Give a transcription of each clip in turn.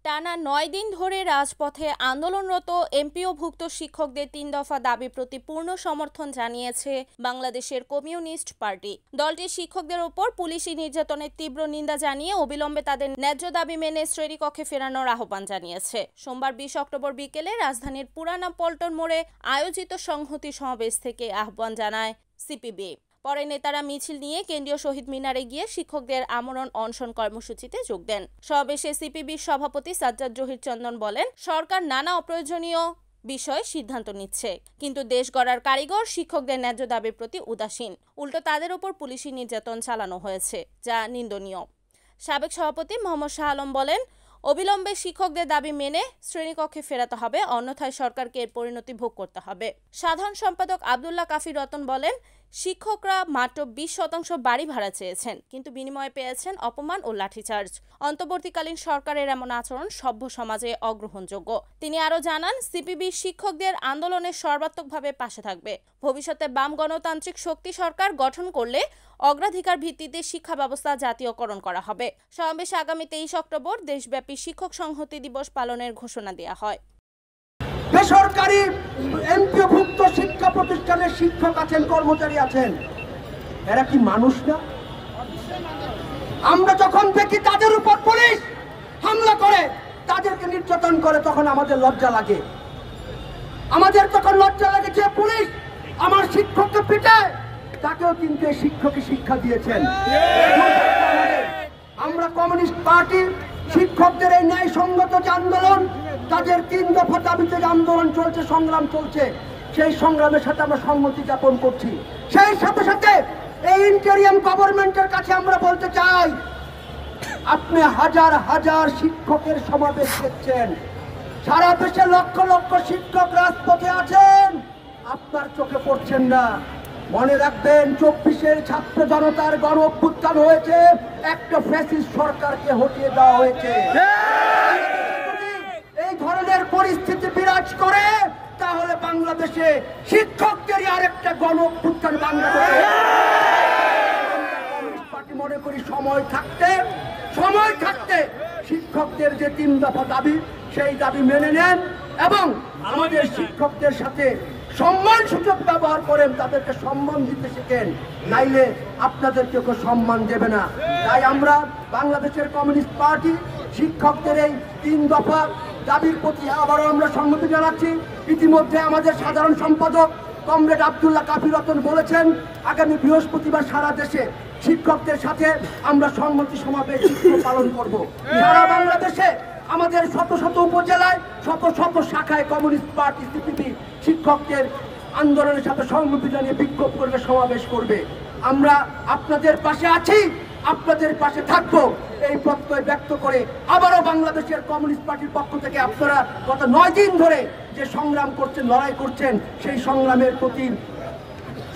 টানা ৯ দিন ধরে রাজপথে আন্দোলনরত এমপিওভুক্ত শিক্ষকদের ৩ দফা দাবি প্রতি পূর্ণ সমর্থন জানিয়েছে বাংলাদেশের কমিউনিস্ট পার্টি। দলটি শিক্ষকদের ওপর পুলিশি নির্যাতনের তীব্র নিন্দা জানিয়ে অবিলম্বে তাদের ন্যায্য দাবি মেনে শ্রেণীকক্ষে ফেরানোর আহ্বান জানিয়েছে। সোমবার ২০ অক্টোবর বিকেলে রাজধানীর পুরানা পল্টন মোড়ে আয়োজিত সংহতি সমাবেশ থেকে আহ্বান জানায় সিপিবি। পরে নেতারা মিছিল নিয়ে কেন্দ্রীয় শহীদ মিনারে গিয়ে শিক্ষকদের আমরণ অনশন কর্মসূচিতে যোগ দেন। সমাবেশে সিপিবির সভাপতি সাজ্জাদ জহির চন্দন বলেন, সরকার নানা অপ্রয়োজনীয় বিষয়ে সিদ্ধান্ত নিচ্ছে, কিন্তু দেশ গড়ার কারিগর শিক্ষকদের ন্যায্য দাবির প্রতি উদাসীন। উল্টো তাদের উপর পুলিশি নির্যাতন চালানো হয়েছে, যা নিন্দনীয়। সাবেক সভাপতি মোহাম্মদ শাহ আলম বলেন, অবিলম্বে শিক্ষকদের দাবি মেনে শ্রেণীকক্ষে ফেরাতে হবে, অন্যথায় সরকারকে এর পরিণতি ভোগ করতে হবে। সাধারণ সম্পাদক আব্দুল্লাহ কাফি রতন বলেন, শিক্ষকরা মাত্র ২০% বাড়ি ভাড়া চেয়েছেন, কিন্তু বিনিময়ে পেয়েছেন অপমান ও লাঠিচার্জ। অন্তর্বর্তীকালীন সরকারের এমন আচরণ সভ্য সমাজে অগ্রহণযোগ্য। তিনি আরও জানান, সিপিবি শিক্ষকদের আন্দোলনের সর্বাত্মকভাবে পাশে থাকবে। ভবিষ্যতে বাম গণতান্ত্রিক শক্তি সরকার গঠন করলে অগ্রাধিকার ভিত্তিতে শিক্ষা ব্যবস্থা জাতীয়করণ করা হবে। সমাবেশে আগামী ২৩ অক্টোবর দেশব্যাপী শিক্ষক সংহতি দিবস পালনের ঘোষণা দেওয়া হয়। বেসরকারি এমপিওভুক্ত শিক্ষা প্রতিষ্ঠানের শিক্ষক আছেন, কর্মচারী আছেন, এরা কি মানুষ না? আমরা যখন দেখি তাদের উপর পুলিশ হামলা করে, তাদেরকে নির্যাতন করে, তখন আমাদের লজ্জা লাগে। আমাদের তখন লজ্জা লাগে যে পুলিশ আমার শিক্ষককে পিটায়, তাকেও কিন্তু শিক্ষককে শিক্ষা দিয়েছেন। আমরা কমিউনিস্ট পার্টি শিক্ষকদের এই ন্যায়সঙ্গত যে আন্দোলন, তাদের ৩ দফা দাবিতে যে আন্দোলন চলছে, সংগ্রাম চলছে, সেই সংগ্রামের সাথে আমরা সম্মতি জ্ঞাপন করছি। সেই সাথে সাথে এই ইন্টারিয়াম গভর্নমেন্টের কাছে আমরা বলতে চাই, আপনি হাজার হাজার শিক্ষকের সমাবেশ দেখছেন, সারা দেশে লক্ষ লক্ষ শিক্ষক রাজপথে আছেন, আপনার চোখে পড়ছেন না। মনে রাখবেন, ২৪-এর ছাত্র জনতার গণ অভ্যুত্থান হয়েছে, একটা ফ্যাসিস্ট সরকারকে হটিয়ে দেওয়া হয়েছে। এই ধরনের পরিস্থিতি বিরাজ করে, তাহলে বাংলাদেশে শিক্ষকদেরই আরেকটা গণ অভ্যুত্থান বাংলাদেশে। মনে করি সময় থাকতে শিক্ষকদের যে ৩ দফা দাবি, সেই দাবি মেনে নেন এবং আমাদের শিক্ষকদের সাথে সম্মানসূচক ব্যবহার করেন, তাদেরকে সম্মান দিতে শেখেন, নাইলে আপনাদেরকে কেউ সম্মান দেবে না। তাই আমরা বাংলাদেশের কমিউনিস্ট পার্টি শিক্ষকদের এই ৩ দফা দাবির প্রতি আবারও আমরা সম্মতি জানাচ্ছি। ইতিমধ্যে আমাদের সাধারণ সম্পাদক কমরেড আব্দুল্লাহ কাফি রতন বলেছেন, আগামী বৃহস্পতিবার সারা দেশে শিক্ষকদের সাথে আমরা সম্মতি সমাবেশ পালন করব। সারা বাংলাদেশে আমাদের শত শত উপজেলায়, শত শত শাখায় কমিউনিস্ট পার্টি সিপিবি শিক্ষকদের আন্দোলনের সাথে সংহতি জানিয়ে বিক্ষোভ করবে, সমাবেশ করবে। আমরা আপনাদের পাশে আছি, আপনাদের পাশে থাকবো, এই প্রত্যয় ব্যক্ত করে আবারও বাংলাদেশের কমিউনিস্ট পার্টির পক্ষ থেকে আপনারা গত ৯ দিন ধরে যে সংগ্রাম করছেন, লড়াই করছেন, সেই সংগ্রামের প্রতি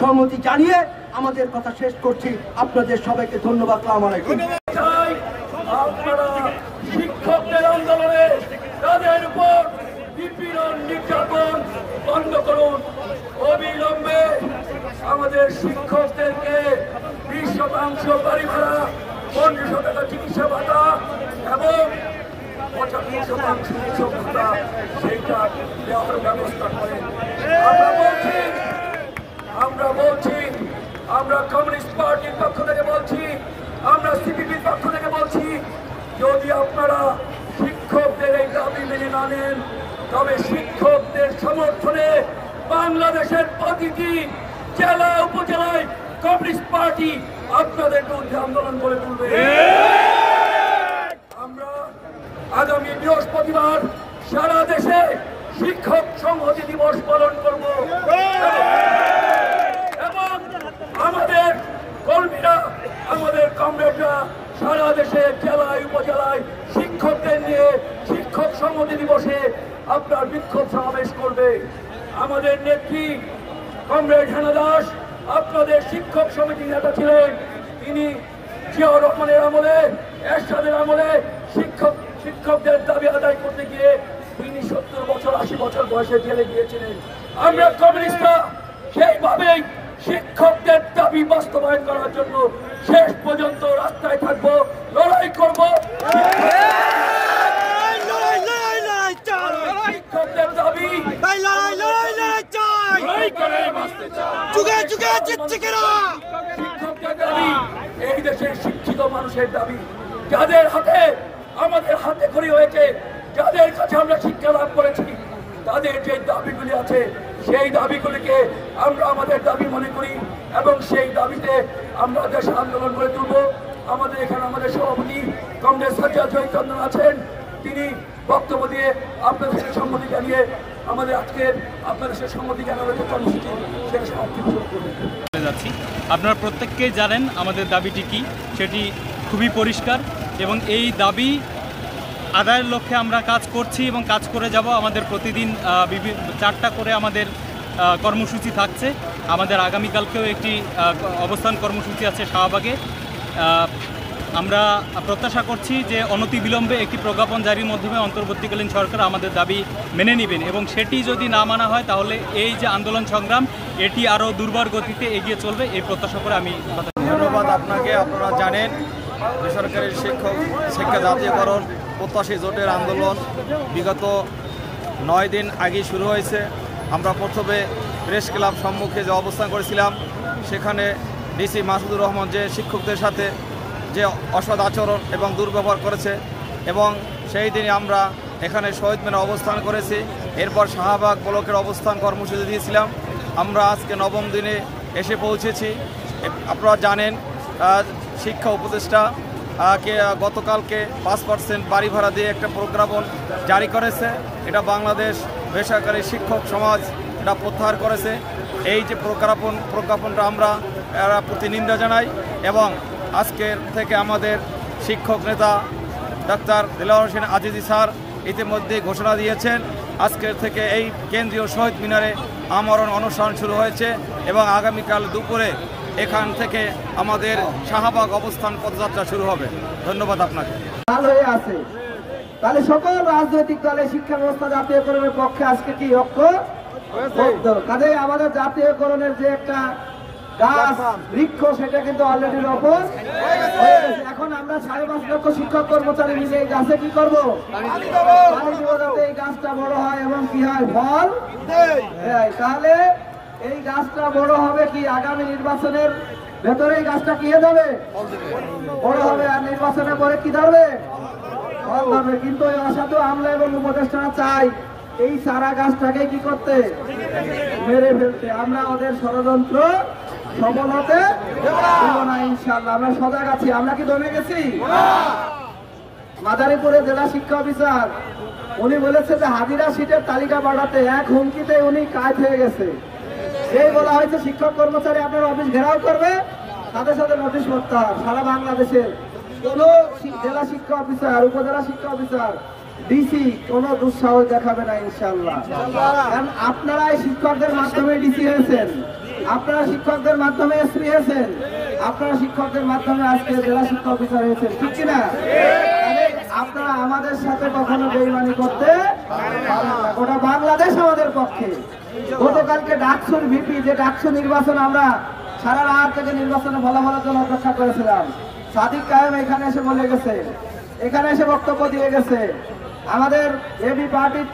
সম্মতি জানিয়ে আমাদের কথা শেষ করছি। আপনাদের সবাইকে ধন্যবাদ। আসসালামু আলাইকুম। আপনারা শিক্ষকদের আন্দোলনে তাদের উপর নিপীড়ন নির্যাতন বন্ধ করুন। অবিলম্বে আমাদের শিক্ষকদেরকে ২০% বাড়ি ভাড়া, ১৫০০ টাকা চিকিৎসা ভাতা এবং ৭৫% চিকিৎসা ভাতা সেইটা দেওয়ার ব্যবস্থা করেন। আমরা কমিউনিস্ট পার্টির পক্ষ থেকে বলছি, আমরা সিপিবির পক্ষ থেকে বলছি, যদি আপনারা শিক্ষকদের এই দাবি মেনে না নেন, তবে শিক্ষকদের সমর্থনে বাংলাদেশের প্রতিটি জেলা উপজেলায় কমিউনিস্ট পার্টি আপনাদের বিরুদ্ধে আন্দোলন করে তুলবে। আমরা আগামী বৃহস্পতিবার সারা দেশে শিক্ষক সংহতি দিবস পালন করব এবং আমাদের কর্মীরা, আমাদের কমরেডরা সারা দেশে জেলায় উপজেলায় শিক্ষকদের নিয়ে শিক্ষক সংহতি দিবসে আপনার বিক্ষোভ সমাবেশ করবে। আমাদের নেত্রী কমরেড হেনা দাস আপনাদের শিক্ষক সমিতির নেতা ছিলেন। তিনি জিয়াউর রহমানের আমলে, এরশাদের আমলে শিক্ষকদের দাবি আদায় করতে গিয়ে তিনি ৭০ বছর ৮০ বছর বয়সে জেলে গিয়েছিলেন। আমরা কমিউনিস্টরা সেইভাবেই শিক্ষকদের দাবি বাস্তবায়ন করার জন্য শেষ পর্যন্ত রাস্তায় থাকবো, লড়াই করবো। শিক্ষকদের দাবি এই দেশের শিক্ষিত মানুষের দাবি, যাদের হাতে আমাদের হাতে খড়ি হয়েছে, যাদের কাছে আমরা শিক্ষা লাভ করেছি, তাদের যে দাবিগুলি আছে সেই দাবিগুলিকে আমরা আমাদের দাবি মনে করি এবং সেই দাবিতে আমরা দেশে আন্দোলন করে তুলব। আমাদের এখানে আমাদের সভাপতি কংগ্রেস সাজ্জাদ জয়চন্দ্রন আছেন, তিনি বক্তব্য দিয়ে আপনাদের সাথে সম্মতি জানিয়ে আমাদের আজকের আপনাদের সাথে সম্মতি জানানোর যে কর্মসূচি সেটা সমাপ্তি করবেন। যাচ্ছি, আপনারা প্রত্যেককেই জানেন আমাদের দাবিটি কি, সেটি খুবই পরিষ্কার এবং এই দাবি আদায়ের লক্ষ্যে আমরা কাজ করছি এবং কাজ করে যাব। আমাদের প্রতিদিন 4টা করে আমাদের কর্মসূচি থাকছে। আমাদের আগামীকালকেও একটি অবস্থান কর্মসূচি আছে শাহবাগে। আমরা প্রত্যাশা করছি যে অনতিবিলম্বে একটি প্রজ্ঞাপন জারির মাধ্যমে অন্তর্বর্তীকালীন সরকার আমাদের দাবি মেনে নেবেন এবং সেটি যদি না মানা হয় তাহলে এই যে আন্দোলন সংগ্রাম এটি আরও দুর্বার গতিতে এগিয়ে চলবে, এই প্রত্যাশা করে আমি ধন্যবাদ আপনাকে। আপনারা জানেন বেসরকারি শিক্ষা জাতীয়করণ প্রত্যাশী জোটের আন্দোলন বিগত 9 দিন আগে শুরু হয়েছে। আমরা প্রথমে প্রেস ক্লাব সম্মুখে যে অবস্থান করেছিলাম, সেখানে ডিসি মাসুদুর রহমান যে শিক্ষকদের সাথে যে অসৎ আচরণ এবং দুর্ব্যবহার করেছে এবং সেই দিনে আমরা এখানে শহীদ মিনারে অবস্থান করেছি। এরপর শাহবাগ ব্লকের অবস্থান কর্মসূচি দিয়েছিলাম। আমরা আজকে 9ম দিনে এসে পৌঁছেছি। আপনারা জানেন শিক্ষা উপদেষ্টা গতকালকে 5% বাড়ি ভাড়া দিয়ে একটা প্রজ্ঞাপন জারি করেছে। এটা বাংলাদেশ বেসরকারি শিক্ষক সমাজ এটা প্রত্যাহার করেছে। এই যে প্রজ্ঞাপনটা আমরা প্রতি নিন্দা জানাই এবং আজকের থেকে আমাদের শিক্ষক নেতা ডাক্তার দেলোয়ার হোসেন আজিজি স্যার ইতিমধ্যে ঘোষণা দিয়েছেন আজকের থেকে এই কেন্দ্রীয় শহীদ মিনারে আমরণ অনুষ্ঠান শুরু হয়েছে এবং আগামীকাল দুপুরে এখান থেকে আমাদের শাহবাগ অবস্থান পদযাত্রা শুরু হবে। ধন্যবাদ আপনাকে। হয়ে আছে, তাহলে সকল রাজনৈতিক দলে শিক্ষা ব্যবস্থা জাতীয়করণের পক্ষে আজকে কি ঐক্যবদ্ধ। কাজে আমাদের জাতীয়করণের যে একটা গাছ বৃক্ষ সেটা কিন্তু অলরেডি রোপণ হয়ে গেছে। এখন আমরা 5.5 লক্ষ শিক্ষক কর্মচারী মিলে এই গাছে কি করবো, পানি দিব যাতে এই গাছটা বড় হয় এবং কি হয় ফল দেয়। তাহলে এই গাছটা বড় হবে কি আগামী নির্বাচনের ভেতরে এই গাছটা কি হয়ে যাবে, বড় হবে আর নির্বাচনের পরে কি ধরবে, ফল ধরবে। কিন্তু এই অসাধু আমলা এবং উপদেষ্টারা চাই এই চারা গাছটাকে কি করতে, মেরে ফেলতে। আমরা ওদের ষড়যন্ত্র সফল হতে দেব না ইনশাআল্লাহ। আমরা সজাগ আছি। আমরা কি দমে গেছি? মাদারীপুরে জেলা শিক্ষা অফিসার উনি বলেছে যে হাজিরা সিটের তালিকা বাড়াতে এক হুমকিতে উনি কাজ হয়ে গেছে। এই বলা হয়েছে শিক্ষক কর্মচারী আপনার অফিস ঘেরাও করবে, সাথে সাথে নোটিশ প্রত্যাহার। সারা বাংলাদেশের কোন জেলা শিক্ষা অফিসার, উপজেলা শিক্ষা অফিসার, ডিসি কোন দুঃসাহস দেখাবে না ইনশাআল্লাহ। কারণ আপনারা শিক্ষকদের মাধ্যমে ডিসি হয়েছেন, আপনারা শিক্ষকদের মাধ্যমে এসপি হয়েছেন, আপনারা শিক্ষকদের মাধ্যমে আজকে জেলা শিক্ষা অফিসার হয়েছেন, ঠিক কিনা? আপনারা আমাদের সাথে কখনো বেইমানি করতে পারবেন না। গোটা বাংলাদেশ আমাদের পক্ষে। গতকালকে ডাকসুর ভিপি, যে ডাকসু নির্বাচন আমরা সারা রাত থেকে নির্বাচনে ফলাফলের জন্য অপেক্ষা করেছিলাম, সাদিক কায়েম এখানে এসে বলে গেছে, এখানে এসে বক্তব্য দিয়ে গেছে। আমাদের এবি পার্টির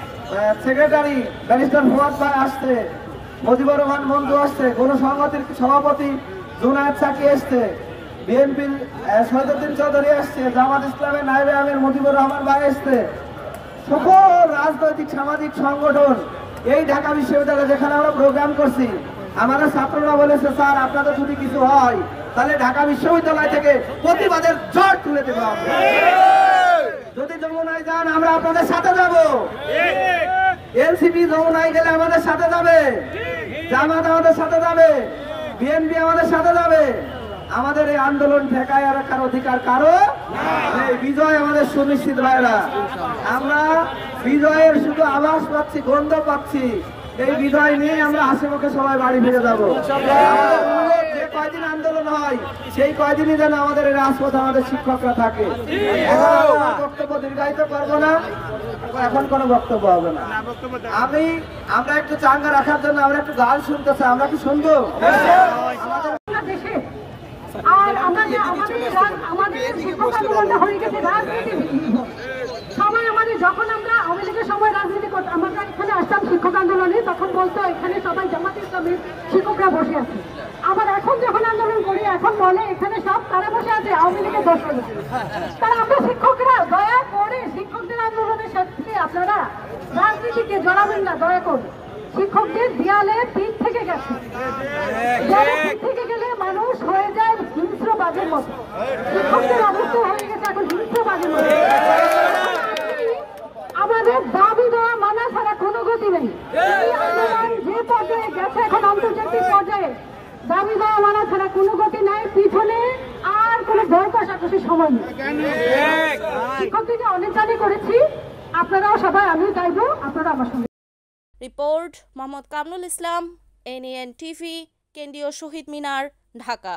সেক্রেটারি ব্যারিস্টার ফুয়াদ ভাই আসছে, মুজিবুর রহমান বন্ধু আসছে, গণসংহতির সভাপতি জুনায়েদ সাকি আসছে, বিএনপির শহীদুদ্দিন চৌধুরী আসছে, জামাত ইসলামের নায়েবে আমির মুজিবুর রহমান ভাই আসছে। সকল রাজনৈতিক সামাজিক সংগঠন এই ঢাকা বিশ্ববিদ্যালয়ে যেখানে আমরা প্রোগ্রাম করছি, আমাদের ছাত্ররা বলেছে স্যার আপনাদের যদি কিছু হয় তাহলে ঢাকা বিশ্ববিদ্যালয় থেকে প্রতিবাদের ঝড় তুলে দেবো। যদি যমুনায় যান আমরা আপনাদের সাথে যাব, এনসিপি যমুনায় গেলে আমাদের সাথে যাবে, জামাত আমাদের সাথে যাবে, বিএনপি আমাদের সাথে যাবে। আমাদের এই আন্দোলন ঠেকায় রাখার অধিকার কারো নেই। বিজয় আমাদের সুনিশ্চিত ভাইরা। আমরা বিজয়ের শুধু আভাস পাচ্ছি, গন্ধ পাচ্ছি। এই বিজয় নিয়ে আমরা হাসি মুখে সবাই বাড়ি ফিরে যাবো। যে কয়দিন আন্দোলন হয় সেই কয়দিনই যেন আমাদের এই রাজপথে আমাদের শিক্ষকরা থাকে। বক্তব্য দীর্ঘায়িত করবো না, এখন কোনো বক্তব্য হবে না। আমরা একটু চাঙ্গা রাখার জন্য আমরা একটু গান শুনতে চাই, আমরা কি শুনবো? আর আমরা যে আমাদের শিক্ষক আন্দোলনটা হয়ে গেছে রাজনীতি সময় আমাদের, যখন আমরা আওয়ামী লীগের সময় রাজনীতি করতাম, আমরা এখানে আসতাম শিক্ষক আন্দোলনে, তখন বলতো এখানে সবাই জামাত ইসলামের শিক্ষকরা বসে আছে। আবার এখন যখন আন্দোলন করি এখন বলে এখানে সব তারা বসে আছে আওয়ামী লীগের দোষ হলো। তারা আমরা শিক্ষকরা দয়া করে শিক্ষকদের আন্দোলনের সাথে আপনারা রাজনীতিকে জড়াবেন না, দয়া করে। শিক্ষকদের দেয়ালে পিঠ থেকে গেছে, পিঠ থেকে গেলে মানুষ হয়ে যায় হিংস্রবাদের মতো। শিক্ষকদের অবস্থা হয়ে গেছে এখন হিংস্রবাদের মতো। আমাদের দাবি দেওয়া মানা ছাড়া কোনো গতি নেই। এই আন্দোলন যে পর্যায়ে গেছে এখন আন্তর্জাতিক পর্যায়ে দাবি দেওয়া মানা ছাড়া কোনো গতি নাই। পিছনে আর কোনো ভয় কষাকষি সময় নেই। শিক্ষকদেরকে অনেক জানি করেছি, আপনারাও সবাই আমি চাইবো আপনারা আমার সঙ্গে। Report Mohammad Kamrul Islam, NAN TV, কেন্দ্রীয় শহীদ মিনার, ঢাকা।